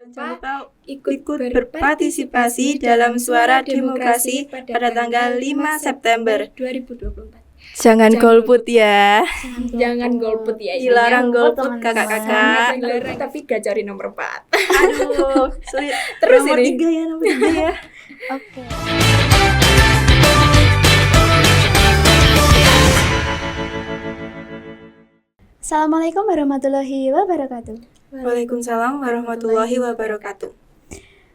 Jangan lupa ikut berpartisipasi dalam Suara Demokrasi pada tanggal 5 September 2024. Jangan golput ya. Jangan golput ya. Dilarang golput kakak-kakak. Dilarang, tapi gak cari nomor 4. Aduh, sulit. Terus nomor ini. 3 ya, nomor 3 ya. Oke. Assalamualaikum warahmatullahi wabarakatuh. Waalaikumsalam warahmatullahi wabarakatuh.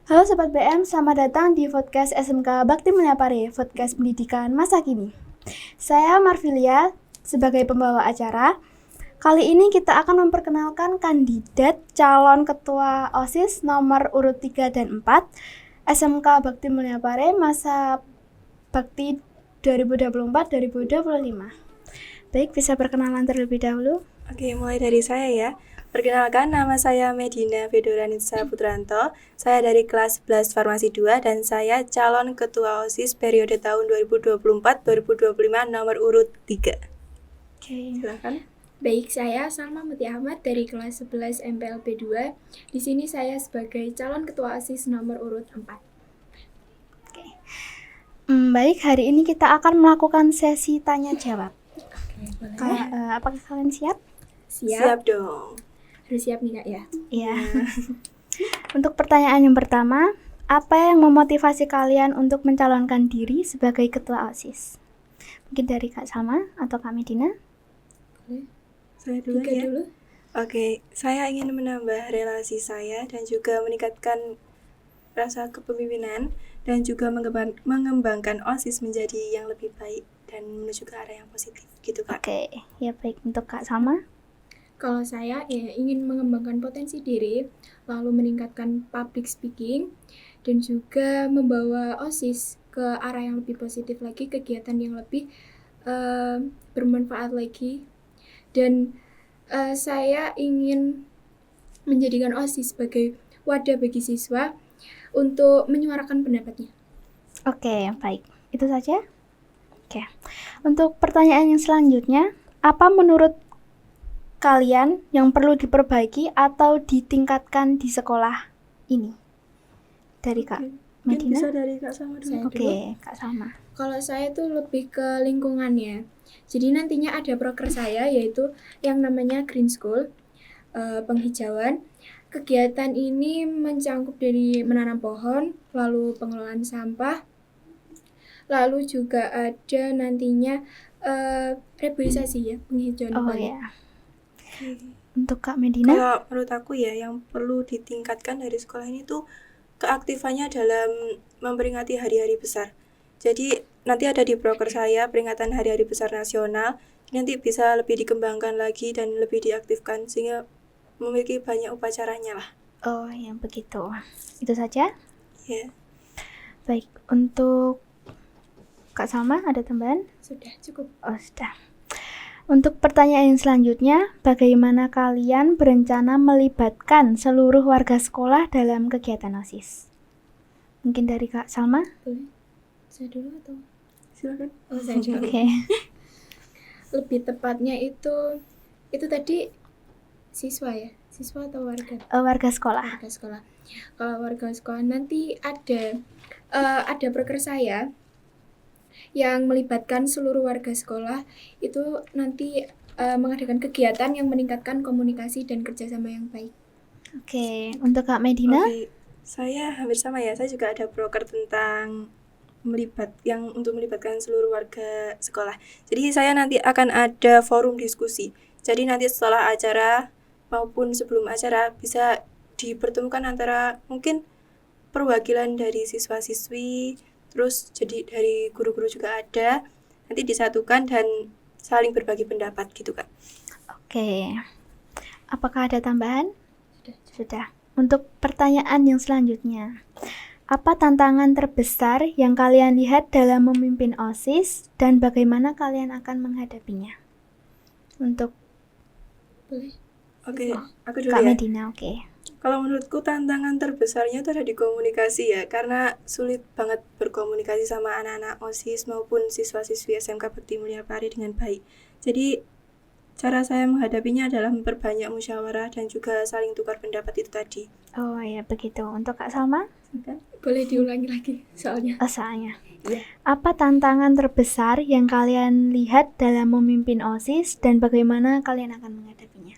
Halo Sobat BM, selamat datang di podcast SMK Bakti Mulia Pare, podcast pendidikan masa kini. Saya Marfilia sebagai pembawa acara. Kali ini kita akan memperkenalkan kandidat calon ketua OSIS nomor urut 3 dan 4 SMK Bakti Mulia Pare masa Bakti 2024-2025. Baik, bisa perkenalan terlebih dahulu. Oke, mulai dari saya ya. Perkenalkan, nama saya Medina Fedoranitsa Putranto. Saya dari kelas 11 Farmasi 2 dan saya calon ketua OSIS periode tahun 2024-2025 nomor urut 3. Oke. Silakan. Baik, saya Salma Muti Ahmad dari kelas 11 MPLB 2. Di sini saya sebagai calon ketua OSIS nomor urut 4. Baik, hari ini kita akan melakukan sesi tanya jawab. Boleh. Apakah kalian siap? Siap dong. Harus siap nih Kak ya. Iya. Untuk pertanyaan yang pertama, apa yang memotivasi kalian untuk mencalonkan diri sebagai ketua OSIS? Mungkin dari Kak Salma atau Kak Medina? Boleh. Saya dulu Tiga ya. dulu. Oke, saya ingin menambah relasi saya dan juga meningkatkan rasa kepemimpinan dan juga mengembangkan OSIS menjadi yang lebih baik dan menuju ke arah yang positif gitu Kak. Oke, ya baik. Untuk Kak Salma? Kalau saya ya ingin mengembangkan potensi diri, lalu meningkatkan public speaking, dan juga membawa OSIS ke arah yang lebih positif lagi, kegiatan yang lebih bermanfaat lagi. Dan saya ingin menjadikan OSIS sebagai wadah bagi siswa untuk menyuarakan pendapatnya. Oke, baik. Itu saja? Oke. Untuk pertanyaan yang selanjutnya, apa menurut kalian yang perlu diperbaiki atau ditingkatkan di sekolah ini? Dari Kak Mungkin Medina? bisa dari Kak Salma dulu. Saya Oke, Kak Salma. Kalau saya tuh lebih ke lingkungannya. Jadi nantinya ada proker saya yaitu yang namanya Green School, penghijauan. Kegiatan ini mencangkup dari menanam pohon, lalu pengelolaan sampah, lalu juga ada nantinya reboisasi ya, penghijauan Oh balik. ya. Untuk Kak Medina? Kalau menurut aku ya, yang perlu ditingkatkan dari sekolah ini tuh keaktifannya dalam memperingati hari-hari besar. Jadi nanti ada di proker saya peringatan hari-hari besar nasional, nanti bisa lebih dikembangkan lagi dan lebih diaktifkan sehingga memiliki banyak upacaranya lah. Oh, yang begitu. Itu saja? Ya. Baik, untuk Kak Salma ada tambahan? Sudah cukup. Oh, sudah. Untuk pertanyaan yang selanjutnya, bagaimana kalian berencana melibatkan seluruh warga sekolah dalam kegiatan OSIS? Mungkin dari Kak Salma? Boleh? Saya dulu atau? Silakan. Oh, saya dulu. Oke. Lebih tepatnya itu tadi siswa ya? Siswa atau warga? Warga sekolah. Warga sekolah. Kalau warga sekolah nanti ada proker saya yang melibatkan seluruh warga sekolah itu nanti mengadakan kegiatan yang meningkatkan komunikasi dan kerjasama yang baik. Oke, untuk Kak Medina? Oke, saya hampir sama ya. Saya juga ada proker tentang untuk melibatkan seluruh warga sekolah. Jadi saya nanti akan ada forum diskusi. Jadi nanti setelah acara maupun sebelum acara bisa dipertemukan antara mungkin perwakilan dari siswa-siswi, terus jadi dari guru-guru juga ada, nanti disatukan dan saling berbagi pendapat gitu Kak. Oke. Apakah ada tambahan? Sudah. Untuk pertanyaan yang selanjutnya, apa tantangan terbesar yang kalian lihat dalam memimpin OSIS dan bagaimana kalian akan menghadapinya? Untuk Boleh? Oke, aku dulu Kak ya. Medina, oke. Kalau menurutku tantangan terbesarnya itu ada di komunikasi ya, karena sulit banget berkomunikasi sama anak-anak OSIS maupun siswa-siswi SMK Bakti Mulia Pare dengan baik. Jadi cara saya menghadapinya adalah memperbanyak musyawarah dan juga saling tukar pendapat itu tadi. Oh ya begitu. Untuk Kak Salma? Boleh diulangi lagi soalnya. Soalnya. Iya. Apa tantangan terbesar yang kalian lihat dalam memimpin OSIS dan bagaimana kalian akan menghadapinya?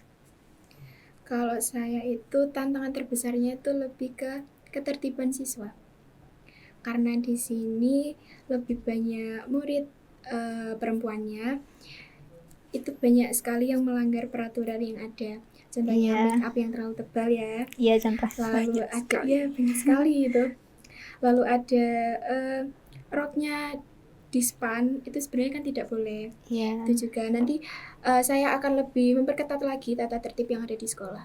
Kalau saya itu tantangan terbesarnya itu lebih ke ketertiban siswa. Karena di sini lebih banyak murid perempuannya, itu banyak sekali yang melanggar peraturan yang ada. Contohnya Iya. make up yang terlalu tebal ya. Iya contoh. Lalu Banyak ada sekali. ya banyak sekali itu. Lalu ada roknya dispan, itu sebenarnya kan tidak boleh. Iya. Itu juga nanti saya akan lebih memperketat lagi tata tertib yang ada di sekolah.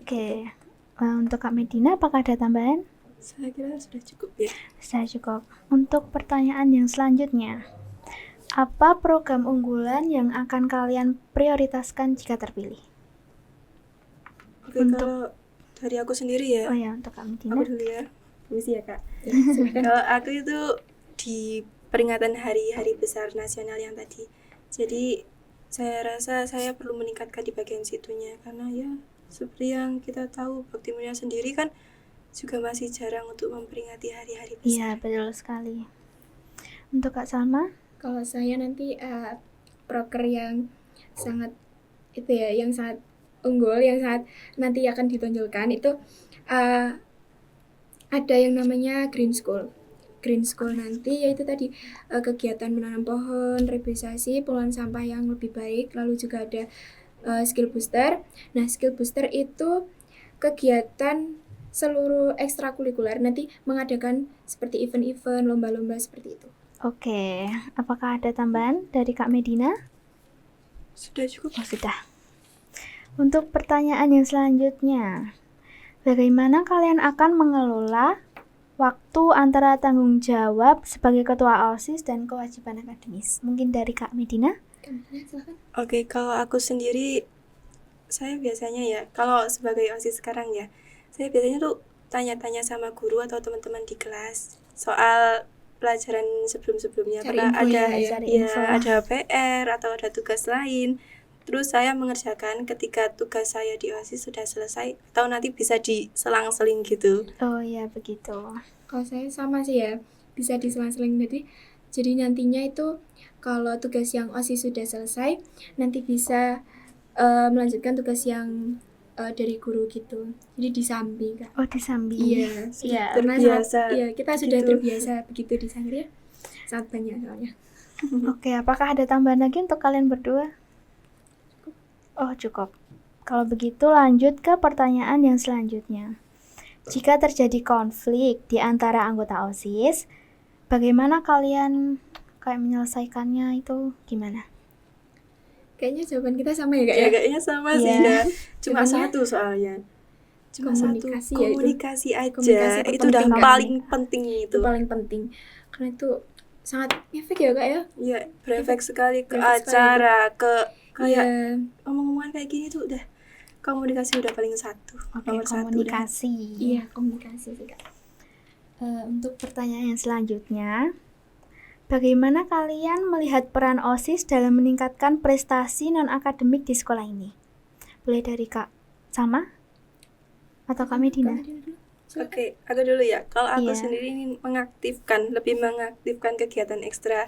Oke. Untuk Kak Medina, apakah ada tambahan? Saya kira sudah cukup ya. Sudah cukup. Untuk pertanyaan yang selanjutnya, apa program unggulan yang akan kalian prioritaskan jika terpilih? Oke, kalau dari aku sendiri ya. Oh ya, untuk Kak Medina. Aku dulu ya. Permisi ya Kak. Ya, silakan. Kalau aku itu di peringatan hari-hari besar nasional yang tadi. Jadi saya rasa saya perlu meningkatkan di bagian situnya karena ya seperti yang kita tahu Bakti Mulia sendiri kan juga masih jarang untuk memperingati hari-hari Iya, besar. betul sekali. Untuk Kak Salma? Kalau saya nanti proker yang sangat itu ya, yang sangat unggul, yang sangat nanti akan ditonjolkan itu ada yang namanya Green School. Green School nanti yaitu tadi kegiatan menanam pohon, reboisasi, pengolahan sampah yang lebih baik, lalu juga ada skill booster. Nah, skill booster itu kegiatan seluruh ekstrakurikuler nanti mengadakan seperti event-event, lomba-lomba seperti itu. Oke, apakah ada tambahan dari Kak Medina? Sudah cukup. Oh, sudah. Untuk pertanyaan yang selanjutnya, bagaimana kalian akan mengelola waktu antara tanggung jawab sebagai ketua OSIS dan kewajiban akademis? Mungkin dari Kak Medina? Silakan. Oke, kalau aku sendiri saya biasanya ya, kalau sebagai OSIS sekarang ya, saya biasanya tuh tanya-tanya sama guru atau teman-teman di kelas soal pelajaran sebelum-sebelumnya. Cari Pernah info ada ya, cari ya info. ada PR atau ada tugas lain. Terus saya mengerjakan ketika tugas saya di OSIS sudah selesai atau nanti bisa diselang-seling gitu. Oh ya, begitu. Kalau saya sama sih ya, bisa diselang-seling. Jadi nantinya itu kalau tugas yang OSIS sudah selesai, nanti bisa melanjutkan tugas yang dari guru gitu. Jadi disambi Kak. Oh, disambi. Iya, Iya, karena terbiasa iya, kita sudah begitu. terbiasa begitu di Sangria. Sangat banyak soalnya. Oke, apakah ada tambahan lagi untuk kalian berdua? Oh, cukup. Kalau begitu lanjut ke pertanyaan yang selanjutnya. Jika terjadi konflik di antara anggota OSIS, bagaimana kalian kayak menyelesaikannya itu gimana? Kayaknya jawaban kita sama ya Kak Ya ya? kayaknya sama sih Iya. ya. Cuma Jawabannya satu soalnya. Cuma komunikasi satu ya itu. komunikasi aja. Komunikasi itu udah penting, Kak. paling penting Itu itu. paling penting. Karena itu sangat efek ya Kak ya? Iya, berefek sekali ke Berefek sekali acara, ke kayak Iya. omong-omongan kayak gini tuh udah komunikasi udah paling satu. Oke, Nomor satu udah. komunikasi. Iya, komunikasi sih Kak. Untuk pertanyaan yang selanjutnya, bagaimana kalian melihat peran OSIS dalam meningkatkan prestasi non-akademik di sekolah ini? Boleh dari Kak Sama? Atau Kak Medina? Oke, aku dulu ya. Kalau aku Iya. sendiri ini lebih mengaktifkan kegiatan ekstra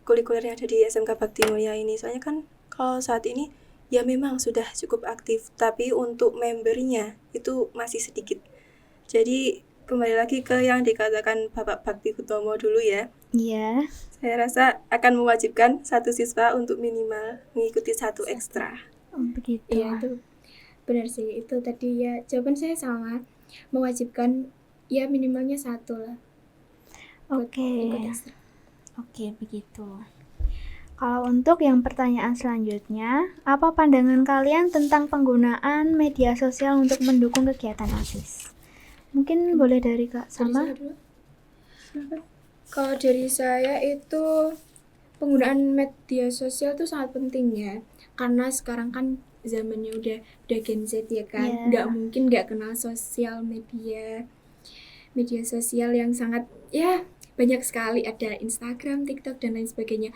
kurikuler yang ada di SMK Bakti Mulia ini. Soalnya kan kalau saat ini ya memang sudah cukup aktif, tapi untuk membernya itu masih sedikit. Jadi kembali lagi ke yang dikatakan Bapak Bakti Hutomo dulu ya. Iya. Saya rasa akan mewajibkan satu siswa untuk minimal mengikuti satu ekstra. Begitu. Iya, itu benar sih. Itu tadi ya jawaban saya sama. Mewajibkan ya minimalnya satu lah. Oke. Ikut ekstra. Oke, begitu. Kalau untuk yang pertanyaan selanjutnya, apa pandangan kalian tentang penggunaan media sosial untuk mendukung kegiatan OSIS? Mungkin boleh dari Kak Dari Sama? saya dulu. Kalau dari saya itu penggunaan media sosial itu sangat penting ya. Karena sekarang kan zamannya udah Gen Z ya kan. Iya. Nggak mungkin nggak kenal sosial media. Media sosial yang sangat ya banyak sekali, ada Instagram, TikTok dan lain sebagainya.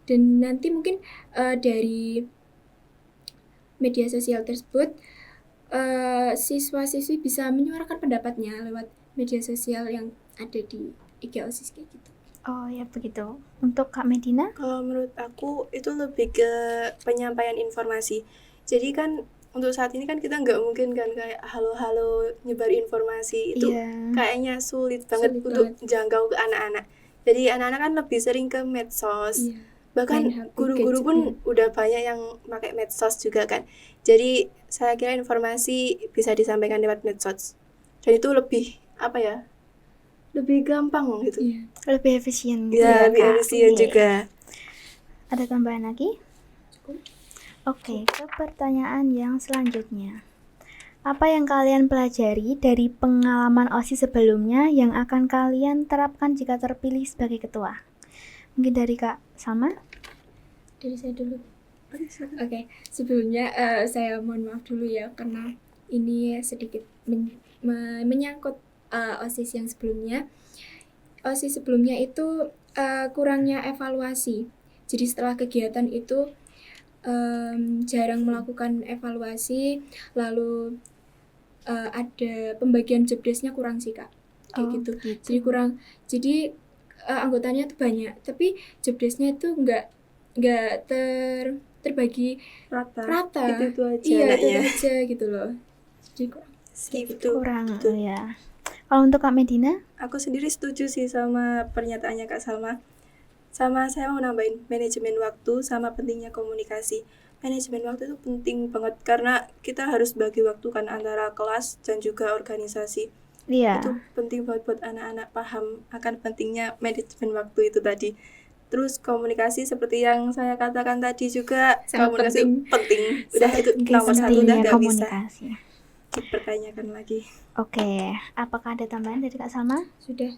Dan nanti mungkin dari media sosial tersebut, siswa-siswi bisa menyuarakan pendapatnya lewat media sosial yang ada di IG OSIS kayak gitu. Oh ya begitu. Untuk Kak Medina? Kalau menurut aku itu lebih ke penyampaian informasi. Jadi kan untuk saat ini kan kita nggak mungkin kan kayak halo-halo nyebar informasi itu Iya. kayaknya sulit banget Sulit untuk banget. jangkau ke anak-anak. Jadi anak-anak kan lebih sering ke medsos. Iya. Bahkan Main HP, guru-guru gadget, pun ya. udah banyak yang pakai medsos juga kan. Jadi saya kira informasi bisa disampaikan lewat medsos. Dan itu lebih apa ya? Lebih gampang gitu. Iya. Lebih efisien. Ya, lebih Kak. efisien Iya. juga. Ada tambahan lagi? Cukup. Oke, ke pertanyaan yang selanjutnya. Apa yang kalian pelajari dari pengalaman OSIS sebelumnya yang akan kalian terapkan jika terpilih sebagai ketua? Mungkin dari Kak Salma? Dari saya dulu. Oke, sebelumnya saya mohon maaf dulu ya karena ini sedikit menyangkut OSIS yang sebelumnya. OSIS sebelumnya itu kurangnya evaluasi. Jadi setelah kegiatan itu jarang melakukan evaluasi, lalu ada pembagian job desk-nya kurang sih Kak. Kayak gitu. Jadi kurang. Jadi anggotanya tuh banyak, tapi job desk-nya itu nggak terbagi rata. Itu aja Iya, itu anaknya. aja gitu loh. Jadi kurang. Gitu. Kurang, ya. Kalau untuk Kak Medina? Aku sendiri setuju sih sama pernyataannya Kak Salma. Sama saya mau nambahin manajemen waktu sama pentingnya komunikasi. Manajemen waktu itu penting banget karena kita harus bagi waktu kan antara kelas dan juga organisasi. Iya. Itu penting banget buat anak-anak paham akan pentingnya manajemen waktu itu tadi. Terus komunikasi seperti yang saya katakan tadi juga, Sangat komunikasi penting. Udah Sangat itu penting nomor satu, udah Pentingnya nggak bisa komunikasi. dipertanyakan lagi. Oke, apakah ada tambahan dari Kak Salma? Sudah.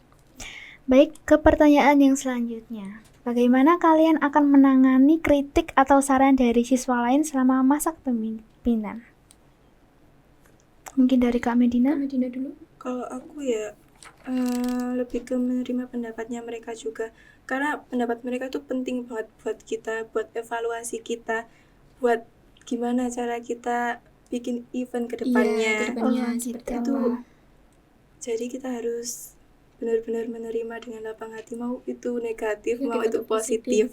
Baik, ke pertanyaan yang selanjutnya. Bagaimana kalian akan menangani kritik atau saran dari siswa lain selama masa kepemimpinan? Mungkin dari Kak Medina? Kak Medina dulu. Kalau aku ya lebih ke menerima pendapatnya mereka juga, karena pendapat mereka tuh penting banget buat kita, buat evaluasi kita, buat gimana cara kita bikin event ke depannya. Iya, ke depannya Oh, seperti gitu. apa. Jadi kita harus benar-benar menerima dengan lapang hati, mau itu negatif, Ya, mau kita itu tuh positif.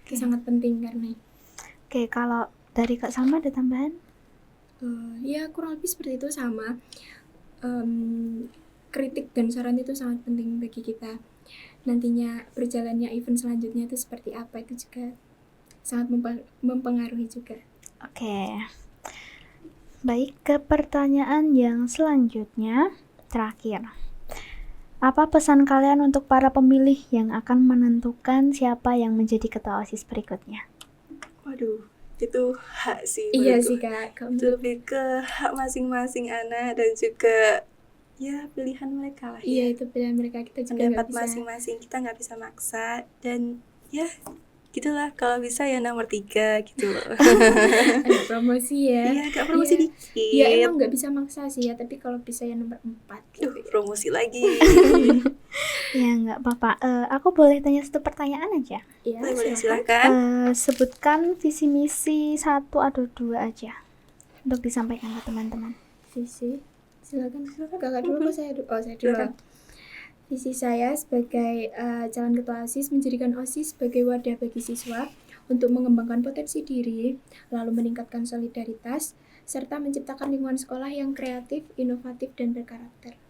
Itu sangat penting karena Oke, kalau dari Kak Salma ada tambahan? ya kurang lebih seperti itu sama. Kritik dan saran itu sangat penting bagi kita. Nantinya berjalannya event selanjutnya itu seperti apa itu juga sangat mempengaruhi juga. Oke. Baik, ke pertanyaan yang selanjutnya, terakhir. Apa pesan kalian untuk para pemilih yang akan menentukan siapa yang menjadi ketua OSIS berikutnya? Waduh, itu hak sih. Iya menurutku. sih Kak. Itu lebih ke hak masing-masing anak dan juga ya pilihan mereka lah Iya, ya. itu pilihan mereka, kita juga Pendapat nggak bisa. masing-masing, kita nggak bisa maksa, dan ya gitulah, kalau bisa ya nomor 3 gitu loh. Ada promosi ya. Iya, agak promosi Iya. dikit. Ya emang nggak bisa maksa sih ya, tapi kalau bisa ya nomor 4 gitu. Promosi lagi. Ya, nggak apa-apa. Aku boleh tanya satu pertanyaan aja? Iya, Boleh, silakan. silakan. Sebutkan visi misi 1 atau 2 aja untuk disampaikan ke teman-teman. Visi. Silakan. Kakak dulu apa saya dulu? Oh, saya dulu. Silakan. Visi saya sebagai calon ketua OSIS menjadikan OSIS sebagai wadah bagi siswa untuk mengembangkan potensi diri, lalu meningkatkan solidaritas, serta menciptakan lingkungan sekolah yang kreatif, inovatif, dan berkarakter.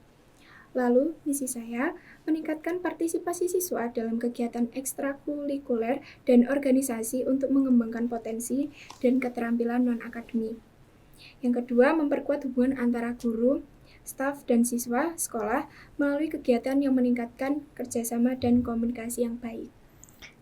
Lalu, misi saya meningkatkan partisipasi siswa dalam kegiatan ekstrakurikuler dan organisasi untuk mengembangkan potensi dan keterampilan non-akademik. Yang kedua, memperkuat hubungan antara guru, staf, dan siswa sekolah melalui kegiatan yang meningkatkan kerjasama dan komunikasi yang baik.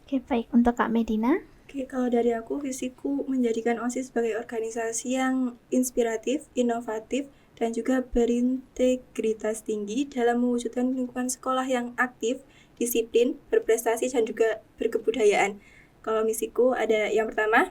Oke, baik. Untuk Kak Medina? Oke, kalau dari aku, visiku menjadikan OSIS sebagai organisasi yang inspiratif, inovatif, dan juga berintegritas tinggi dalam mewujudkan lingkungan sekolah yang aktif, disiplin, berprestasi, dan juga berkebudayaan. Kalau misiku ada yang pertama,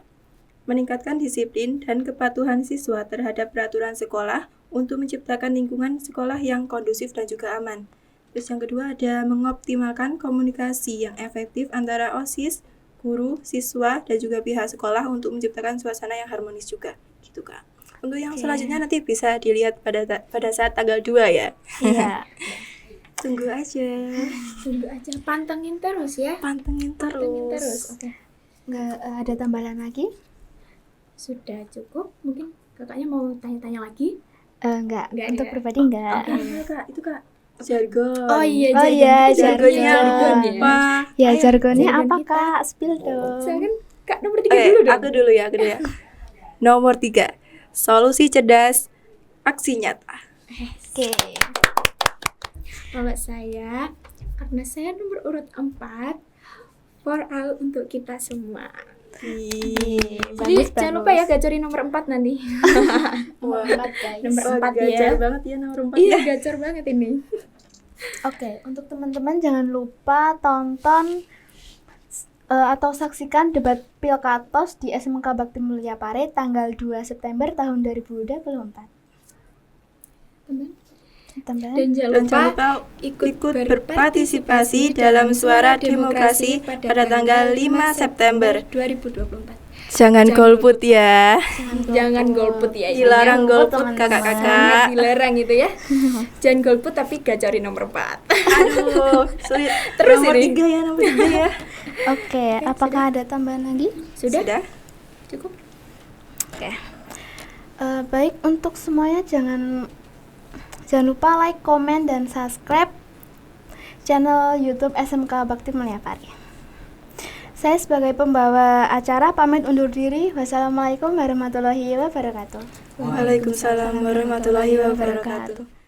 meningkatkan disiplin dan kepatuhan siswa terhadap peraturan sekolah untuk menciptakan lingkungan sekolah yang kondusif dan juga aman. Terus yang kedua ada mengoptimalkan komunikasi yang efektif antara OSIS, guru, siswa, dan juga pihak sekolah untuk menciptakan suasana yang harmonis juga. gitu Kak. Untuk yang Oke. selanjutnya nanti bisa dilihat pada saat tanggal 2 ya. Iya. Tunggu aja. Tunggu aja, pantengin terus ya. Pantengin Pantengin terus. terus. Oke. Nggak ada tambahan lagi? Sudah cukup. Mungkin kakaknya mau tanya-tanya lagi? Enggak. Nggak Untuk ada. pribadi enggak. Iya Kak, itu Kak. Jargon. Oh iya, Oh jargon. iya, Kita Jargonnya jargon ya. apa? Ya, Ayo, jargonnya jargon apa, kita. Kak? Spill dong. Saya kan Kak nomor 3 dulu dong. Aku dulu ya. Nomor 3. Solusi cerdas, aksi nyata. Oke. Kalau saya, karena saya nomor urut 4, for all untuk kita semua. Jadi Bagus, jangan lupa ya gacorin nomor 4 nanti. Wah, Nomor 4 gajar ya. banget ya nomor 4 Iya, ya. gacor banget ini. Oke, untuk teman-teman jangan lupa tonton atau saksikan debat Pilkatos di SMK Bakti Mulia Pare tanggal 2 September tahun 2024. Tambahan? Dan jangan Dan lupa jangan lupa ikut berpartisipasi dalam suara demokrasi pada tanggal 5 September. 2024. Jangan golput ya. Jangan golput ya. Dilarang Golput, golput teman-teman. Sangat kakak-kakak. dilarang itu ya. Jangan golput tapi gacorin nomor 4. Aduh, sulit. Terus nomor ini. 3 ya, nomor 3 ya. Oke, apakah ada tambahan lagi? Sudah? Cukup? Oke. Baik, untuk semuanya jangan lupa like, komen, dan subscribe channel YouTube SMK Bakti Mulia Pare. Saya sebagai pembawa acara pamit undur diri. Wassalamualaikum warahmatullahi wabarakatuh. Waalaikumsalam warahmatullahi wabarakatuh.